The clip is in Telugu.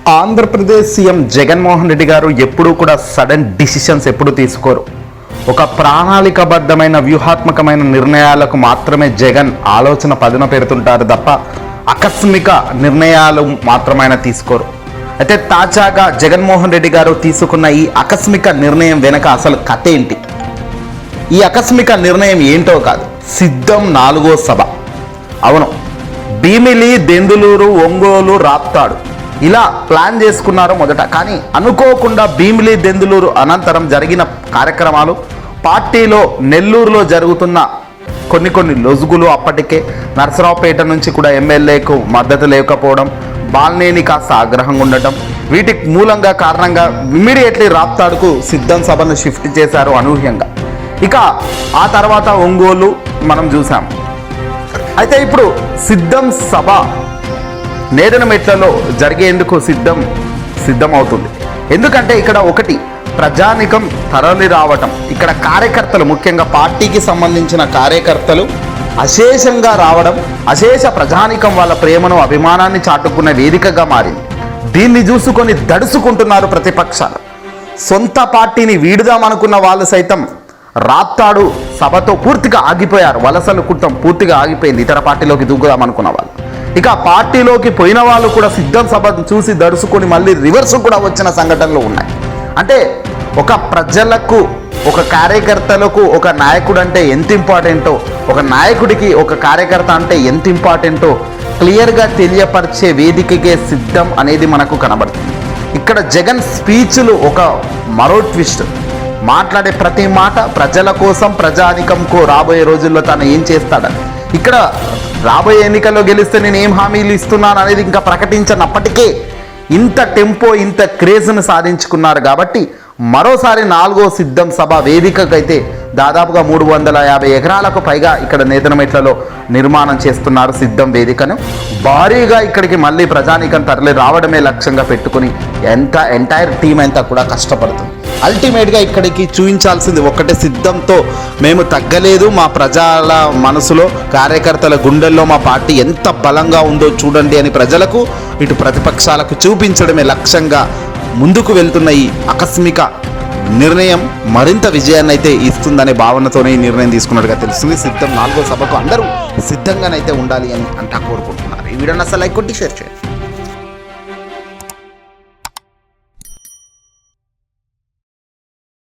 ఆంధ్రప్రదేశ్ సీఎం జగన్మోహన్ రెడ్డి గారు ఎప్పుడూ కూడా సడన్ డిసిషన్స్ ఎప్పుడు తీసుకోరు. ఒక ప్రణాళికబద్ధమైన వ్యూహాత్మకమైన నిర్ణయాలకు మాత్రమే జగన్ ఆలోచన పదున పెడుతుంటారు తప్ప ఆకస్మిక నిర్ణయాలు మాత్రమే తీసుకోరు. అయితే తాజాగా జగన్మోహన్ రెడ్డి గారు తీసుకున్న ఈ ఆకస్మిక నిర్ణయం వెనక అసలు కథ ఏంటి? ఈ ఆకస్మిక నిర్ణయం ఏంటో కాదు, సిద్ధం 4వ సభ. అవును, భీమిలి, దెందులూరు, ఒంగోలు, రాప్తాడు ఇలా ప్లాన్ చేసుకున్నారు మొదట. కానీ అనుకోకుండా భీమిలి, దెందులూరు అనంతరం జరిగిన కార్యక్రమాలు, పార్టీలో నెల్లూరులో జరుగుతున్న కొన్ని లొసుగులు, అప్పటికే నరసరావుపేట నుంచి కూడా ఎమ్మెల్యేకు మద్దతు లేకపోవడం, బాల్నేని కాస్త ఆగ్రహంగా ఉండటం, వీటికి మూలంగా కారణంగా ఇమ్మీడియట్లీ రాప్తాడుకు సిద్ధం సభను షిఫ్ట్ చేశారు అనూహ్యంగా. ఇక ఆ తర్వాత ఒంగోలు మనం చూసాం. అయితే ఇప్పుడు సిద్ధం సభ నేదనమెట్లలో జరిగేందుకు సిద్ధం అవుతుంది. ఎందుకంటే ఇక్కడ ఒకటి, ప్రజానికం తరలి రావటం, ఇక్కడ కార్యకర్తలు, ముఖ్యంగా పార్టీకి సంబంధించిన కార్యకర్తలు అశేషంగా రావడం, అశేష ప్రజానికం వాళ్ళ ప్రేమను, అభిమానాన్ని చాటుకున్న వేదికగా మారింది. దీన్ని చూసుకొని దడుచుకుంటున్నారు ప్రతిపక్షాలు. సొంత పార్టీని వీడుదామనుకున్న వాళ్ళు సైతం రాప్తాడు సభతో పూర్తిగా ఆగిపోయారు. వలసలు కుట్టం పూర్తిగా ఆగిపోయింది, ఇతర పార్టీలోకి దూకుదామనుకున్న వాళ్ళు. ఇక పార్టీలోకి పోయిన వాళ్ళు కూడా సిద్ధం సభను చూసి దడుచుకొని మళ్ళీ రివర్స్ కూడా వచ్చిన సంఘటనలు ఉన్నాయి. అంటే ఒక ప్రజలకు, ఒక కార్యకర్తలకు ఒక నాయకుడు అంటే ఎంత ఇంపార్టెంటో, ఒక నాయకుడికి ఒక కార్యకర్త అంటే ఎంత ఇంపార్టెంటో క్లియర్గా తెలియపరిచే వేదికకే సిద్ధం అనేది మనకు కనబడుతుంది. ఇక్కడ జగన్ స్పీచ్లు ఒక మరో ట్విస్ట్. మాట్లాడే ప్రతి మాట ప్రజల కోసం, ప్రజానికంకు రాబోయే రోజుల్లో తను ఏం చేస్తాడని. ఇక్కడ రాబోయే ఎన్నికల్లో గెలిస్తే నేను ఏం హామీలు ఇస్తున్నాను అనేది ఇంకా ప్రకటించినప్పటికీ ఇంత టెంపో, ఇంత క్రేజ్ను సాధించుకున్నారు. కాబట్టి మరోసారి 4వ సిద్ధం సభ వేదికకైతే దాదాపుగా 350 ఎకరాలకు పైగా ఇక్కడ నేతనమెట్లలో నిర్మాణం చేస్తున్నారు సిద్ధం వేదికను. భారీగా ఇక్కడికి మళ్ళీ ప్రజానీకం తరలి రావడమే లక్ష్యంగా పెట్టుకుని ఎంటైర్ టీం అంతా కూడా కష్టపడుతుంది. అల్టిమేట్గా ఇక్కడికి చూపించాల్సింది ఒక్కటే, సిద్ధంతో మేము తగ్గలేదు, మా ప్రజల మనసులో, కార్యకర్తల గుండెల్లో మా పార్టీ ఎంత బలంగా ఉందో చూడండి అని ప్రజలకు, ఇటు ప్రతిపక్షాలకు చూపించడమే లక్ష్యంగా ముందుకు వెళ్తున్న ఈ ఆకస్మిక నిర్ణయం మరింత విజయాన్ని అయితే ఇస్తుందనే భావనతోనే ఈ నిర్ణయం తీసుకున్నట్టుగా తెలుస్తుంది. సిద్ధం 4వ సభకు అందరూ సిద్ధంగానైతే ఉండాలి అని కోరుకుంటున్నారు. ఈ వీడియోని అసలు లైక్ కొట్టి షేర్ చేయండి.